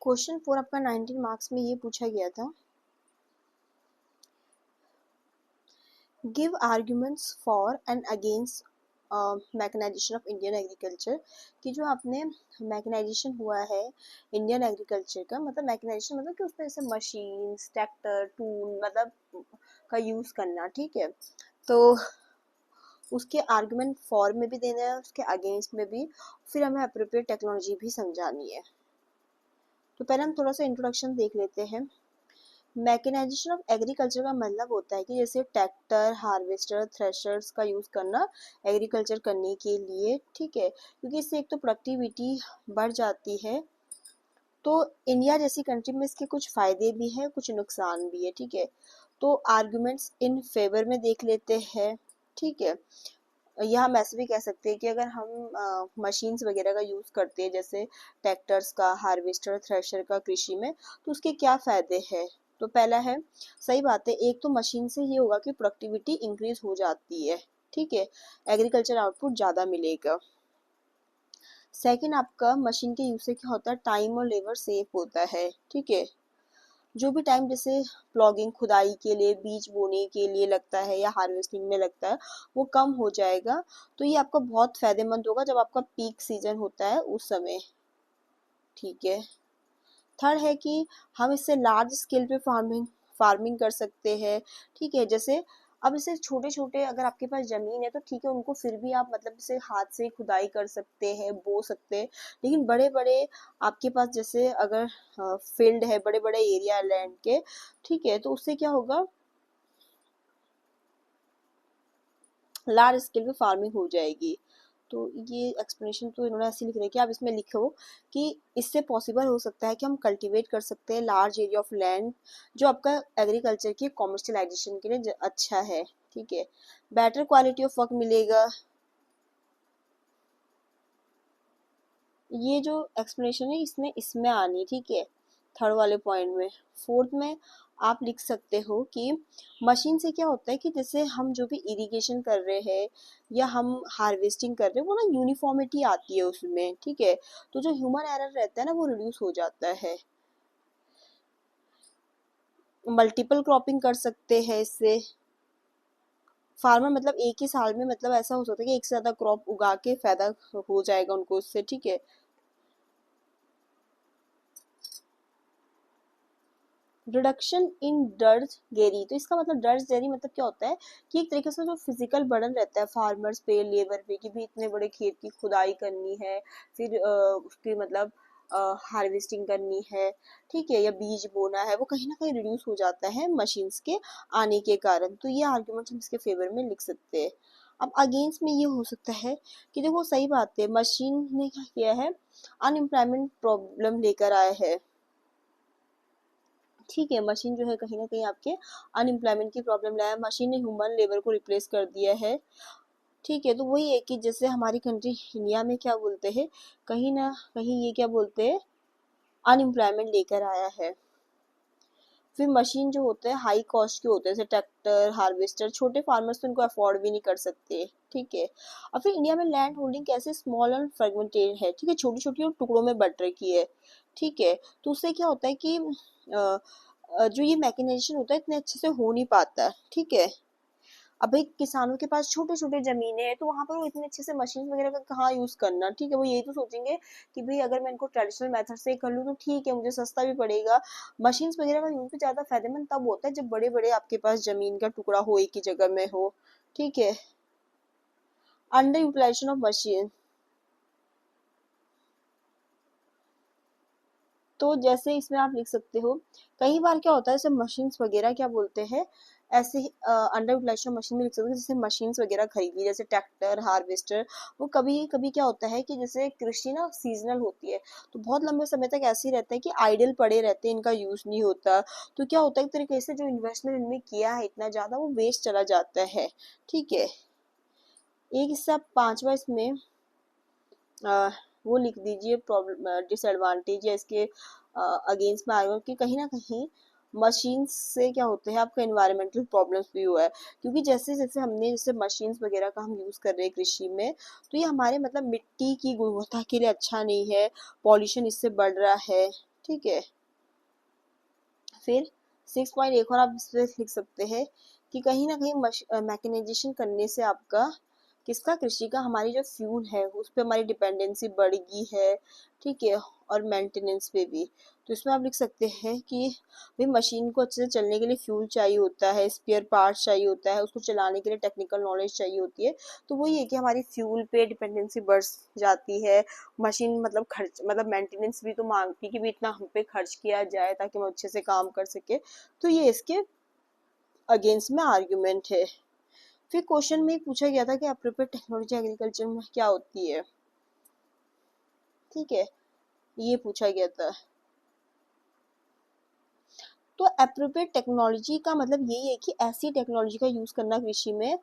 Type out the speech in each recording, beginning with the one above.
Question 4 आपका 19 marks में ये पूछा गया था, give arguments for and against mechanization of Indian agriculture, कि जो आपने मैकेनाइजेशन हुआ है इंडियन एग्रीकल्चर का, मतलब मैकेनाइजेशन मतलब कि उसमें जैसे मशीन्स, ट्रैक्टर, टूल मतलब का यूज़ करना, ठीक है। तो उसके आर्गुमेंट फॉर में भी देना है, उसके अगेंस्ट में भी, फिर हमें अप्रोप्रिएट टेक्नोलॉजी भी समझानी है। तो पहले हम थोड़ा सा इंट्रोडक्शन देख लेते हैं। मैकेनाइजेशन ऑफ एग्रीकल्चर का मतलब होता है कि जैसे ट्रैक्टर, हार्वेस्टर, थ्रेशर्स का यूज़ करना एग्रीकल्चर करने के लिए, ठीक है, क्योंकि इससे एक तो प्रोडक्टिविटी बढ़ जाती है। तो इंडिया जैसी कंट्री में इसके कुछ फ़ायदे भी हैं, कुछ नुकसान भी है, ठीक है। तो आर्गुमेंट्स इन फेवर में देख लेते हैं, ठीक है। या हम ऐसे भी कह सकते हैं कि अगर हम मशीन्स वगैरह का यूज़ करते हैं, जैसे ट्रैक्टर्स का, हार्वेस्टर, थ्रेशर का कृषि में, तो उसके क्या फ़ायदे हैं। तो पहला है, सही बात है, एक तो मशीन से ये होगा कि प्रोडक्टिविटी इंक्रीज हो जाती है, ठीक है, एग्रीकल्चर आउटपुट ज़्यादा मिलेगा। सेकंड, आपका मशीन के यूज से क्या होता है, टाइम और लेबर सेव होता है, ठीक है। जो भी टाइम जैसे प्लॉगिंग, खुदाई के लिए, बीज बोने के लिए लगता है या हार्वेस्टिंग में लगता है, वो कम हो जाएगा। तो ये आपका बहुत फायदेमंद होगा जब आपका पीक सीजन होता है उस समय, ठीक है। थर्ड है कि हम इससे लार्ज स्केल पे फार्मिंग कर सकते हैं, ठीक है। जैसे अब इसे छोटे छोटे, अगर आपके पास जमीन है तो ठीक है, उनको फिर भी आप मतलब इसे हाथ से खुदाई कर सकते हैं, बो सकते हैं। लेकिन बड़े बड़े आपके पास जैसे अगर फील्ड है, बड़े बड़े एरिया लैंड के, ठीक है, तो उससे क्या होगा, लार्ज स्केल पे फार्मिंग हो जाएगी। तो ये एक्सप्लेनेशन तो इन्होंने ऐसे लिख रहे हैं कि आप इसमें लिखो कि इससे पॉसिबल हो सकता है कि हम कल्टीवेट कर सकते हैं लार्ज एरिया ऑफ लैंड, जो आपका एग्रीकल्चर की कॉमर्शियलाइजेशन के लिए अच्छा है, ठीक है। बेटर क्वालिटी ऑफ वर्क मिलेगा। ये जो एक्सप्लेनेशन है इसमें आनी, ठीक है, थर्ड वाले पॉइंट में। फोर्थ में आप लिख सकते हो कि मशीन से क्या होता है कि जैसे हम जो भी इरिगेशन कर रहे हैं या हम हार्वेस्टिंग कर रहे हैं, वो ना यूनिफॉर्मिटी आती है उसमें, ठीक है। तो जो ह्यूमन एरर रहता है ना, वो रिड्यूस हो जाता है। मल्टीपल क्रॉपिंग कर सकते हैं इससे। फार्मर मतलब एक ही साल में, मतलब ऐसा हो सकता है कि एक से ज़्यादा क्रॉप उगा के फायदा हो जाएगा उनको उससे, ठीक है। रिडक्शन इन डर्ज गेरी, तो इसका मतलब डर्ज गेरी मतलब क्या होता है कि एक तरीके से जो फिजिकल बर्डन रहता है फार्मर्स पे, लेबर पे, कि भी इतने बड़े खेत की खुदाई करनी है, फिर उसकी मतलब हार्वेस्टिंग करनी है, ठीक है, या बीज बोना है, वो कहीं ना कहीं रिड्यूस हो जाता है मशीन्स के आने के कारण। तो ये आर्ग्यूमेंट्स हम इसके फेवर में लिख सकते हैं। अब अगेंस्ट में ये हो सकता है कि देखो, सही बात है, मशीन ने क्या किया है, अनएम्प्लॉयमेंट प्रॉब्लम लेकर आया है, ठीक है। मशीन जो है कहीं ना कहीं आपके अनएम्प्लॉयमेंट की प्रॉब्लम लाया, मशीन ने ह्यूमन लेबर को रिप्लेस कर दिया है, ठीक है। तो वही है कि जैसे हमारी कंट्री इंडिया में क्या बोलते हैं, कहीं ना कहीं ये क्या बोलते हैं, अनएम्प्लॉयमेंट लेकर आया है। फिर मशीन जो होते हैं हाई कॉस्ट के होते हैं, जैसे ट्रैक्टर, हार्वेस्टर, छोटे फार्मर्स तो इनको अफोर्ड भी नहीं कर सकते, ठीक है। और फिर इंडिया में लैंड होल्डिंग कैसे स्मॉल और फ्रेगमेंटेड है, ठीक है, छोटी छोटी टुकड़ों में बट रखी है, ठीक है। तो उससे क्या होता है कि जो ये मैकेनाइजेशन होता है इतने अच्छे से हो नहीं पाता, ठीक है। अब भाई किसानों के पास छोटे छोटे जमीनें हैं, तो वहां पर वो इतने अच्छे से मशीन वगैरह का कहाँ यूज करना, ठीक है। वो यही तो सोचेंगे कि भाई अगर मैं इनको ट्रेडिशनल मेथड से कर लूँ तो ठीक है, मुझे सस्ता भी पड़ेगा। मशीन्स वगैरह का यूज भी ज्यादा फायदेमंद तब होता है जब बड़े बड़े आपके पास जमीन का टुकड़ा हो, एक ही जगह में हो, ठीक है। अंडर यूटिलाइजेशन ऑफ मशीन, तो जैसे इसमें आप लिख सकते हो, कई बार क्या होता है जैसे मशीन्स वगैरह क्या बोलते हैं, ऐसे अंडर यूटिलाइजेशन मशीन में लिख सकते हो, जैसे मशीन्स वगैरह खरीदी, जैसे ट्रैक्टर, हार्वेस्टर, वो कभी कभी क्या होता है कि जैसे कृषि ना सीजनल होती है, तो बहुत लंबे समय तक ऐसे ही रहता है कि आइडल पड़े रहते हैं, इनका यूज नहीं होता। तो क्या होता है, एक तरीके से जो इन्वेस्टमेंट इनमें किया है इतना ज्यादा, वो वेस्ट चला जाता है, ठीक है। एक इससे आप पांचवा इसमें वो लिख दीजिए, प्रॉब्लम डिसएडवांटेज या इसके अगेंस्ट में आएगा कि कहीं ना कहीं मशीन्स से क्या होते हैं, आपका इन्वायरमेंटल प्रॉब्लम्स भी हुआ है, क्योंकि जैसे जैसे हमने जैसे मशीन्स वगैरह का हम यूज़ कर रहे हैं कृषि में, तो ये हमारे मतलब मिट्टी की गुणवत्ता के लिए अच्छा नहीं है, पॉल्यूशन इससे बढ़ रहा है, ठीक है। फिर 6.1 और आप इस पे लिख सकते हैं कि कहीं ना कहीं मैकेनाइजेशन करने से आपका किसका, कृषि का, हमारी जो फ्यूल है उस पर हमारी डिपेंडेंसी बढ़ गई है, ठीक है, और मेंटेनेंस पे भी। तो इसमें आप लिख सकते हैं कि भाई मशीन को अच्छे से चलने के लिए फ्यूल चाहिए होता है, स्पेयर पार्ट्स चाहिए होता है, उसको चलाने के लिए टेक्निकल नॉलेज चाहिए होती है। तो वही है कि हमारी फ्यूल पे डिपेंडेंसी बढ़ जाती है। मशीन मतलब खर्च, मतलब मेंटेनेंस भी तो मांगती है कि भी इतना हम पे खर्च किया जाए ताकि हम अच्छे से काम कर सके। तो ये इसके अगेंस्ट में आर्ग्यूमेंट है। फिर क्वेश्चन में पूछा गया था कि अप्रोप्रिएट टेक्नोलॉजी एग्रीकल्चर में क्या होती है, ठीक है, ये पूछा गया था। तो अप्रोप्रिएट टेक्नोलॉजी का मतलब यही है कि ऐसी टेक्नोलॉजी का यूज करना कृषि में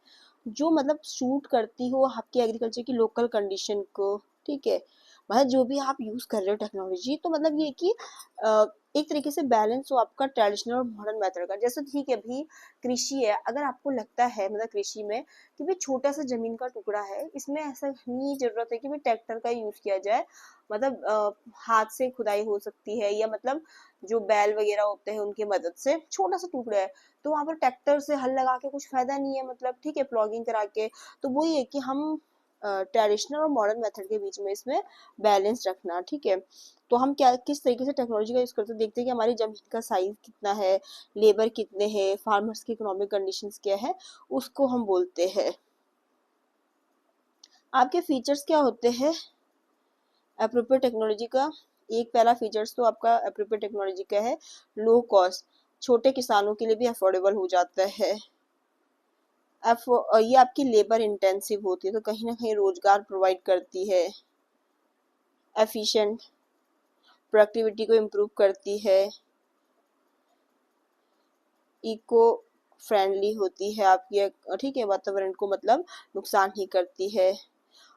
जो मतलब सूट करती हो आपकी एग्रीकल्चर की लोकल कंडीशन को, ठीक है। मतलब जो भी आप यूज कर रहे हो टेक्नोलॉजी, तो मतलब ये कि एक तरीके से बैलेंस हो आपका ट्रेडिशनल और मॉडर्न मेथड का। जैसे ठीक है भी कृषि है, अगर आपको लगता है मतलब कृषि में कि भाई छोटा सा जमीन का टुकड़ा है, इसमें ऐसा नहीं जरूरत है कि भाई ट्रैक्टर का यूज किया जाए, मतलब हाथ से खुदाई हो सकती है, या मतलब जो बैल वगैरह होते हैं उनकी मदद से छोटा सा टुकड़ा है, तो वहां पर ट्रैक्टर से हल लगा के कुछ फायदा नहीं है, मतलब ठीक है, प्लॉगिंग करा के। तो वही है कि हम ट्रेडिशनल और मॉडर्न मेथड के बीच में इसमें बैलेंस रखना, ठीक है। तो हम क्या किस तरीके से टेक्नोलॉजी का यूज करते हैं, देखते हैं कि हमारी जमीन का साइज कितना है, लेबर कितने हैं, फार्मर्स की इकोनॉमिक कंडीशंस क्या है, उसको हम बोलते हैं। आपके फीचर्स क्या होते हैं एप्रोप्रिएट टेक्नोलॉजी का? एक पहला फीचर्स तो आपका एप्रोप्रिएट टेक्नोलॉजी का है लो कॉस्ट, छोटे किसानों के लिए भी अफोर्डेबल हो जाता है। ये आपकी लेबर इंटेंसिव होती है, तो कहीं ना कहीं रोजगार प्रोवाइड करती है। एफिशिएंट, प्रोडक्टिविटी को इम्प्रूव करती है। इको फ्रेंडली होती है आपकी, ठीक है, वातावरण को मतलब नुकसान नहीं करती है।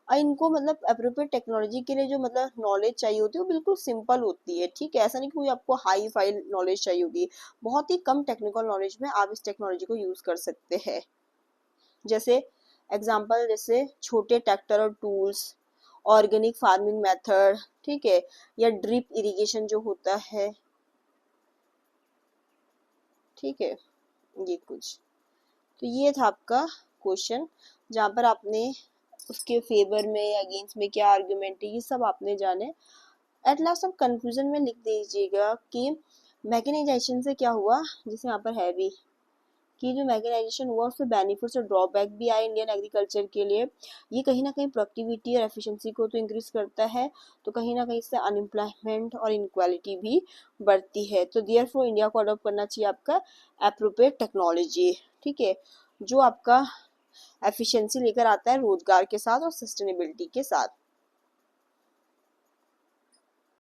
और इनको मतलब अप्रोप्रिएट टेक्नोलॉजी के लिए जो मतलब नॉलेज चाहिए होती है वो बिल्कुल सिंपल होती है, ठीक है। ऐसा नहीं कि कोई आपको हाई फाई नॉलेज चाहिए होगी, बहुत ही कम टेक्निकल नॉलेज में आप इस टेक्नोलॉजी को यूज कर सकते हैं। जैसे एग्जांपल, जैसे छोटे ट्रैक्टर और टूल्स, ऑर्गेनिक फार्मिंग मेथड, ठीक है, या ड्रिप इरिगेशन जो होता है, ठीक है, ये कुछ। तो ये था आपका क्वेश्चन, जहाँ पर आपने उसके फेवर में या अगेंस्ट में क्या आर्गुमेंट है ये सब आपने जाने। एट लास्ट आप कंक्लूजन में लिख दीजिएगा कि मैकेनाइजेशन से क्या हुआ, जैसे यहाँ पर है भी कि जो मैकेनाइजेशन हुआ उससे बेनिफिट्स और ड्रॉबैक भी आए इंडियन एग्रीकल्चर के लिए। ये कहीं ना कहीं प्रोडक्टिविटी और एफिशिएंसी को तो इंक्रीज करता है, तो कहीं ना कहीं इससे अनएम्प्लॉयमेंट और इनक्वालिटी भी बढ़ती है। तो देयरफॉर इंडिया को अडॉप्ट करना चाहिए आपका एप्रोप्रिएट टेक्नोलॉजी, ठीक है, जो आपका एफिशिएंसी लेकर आता है रोजगार के साथ और सस्टेनेबिलिटी के साथ।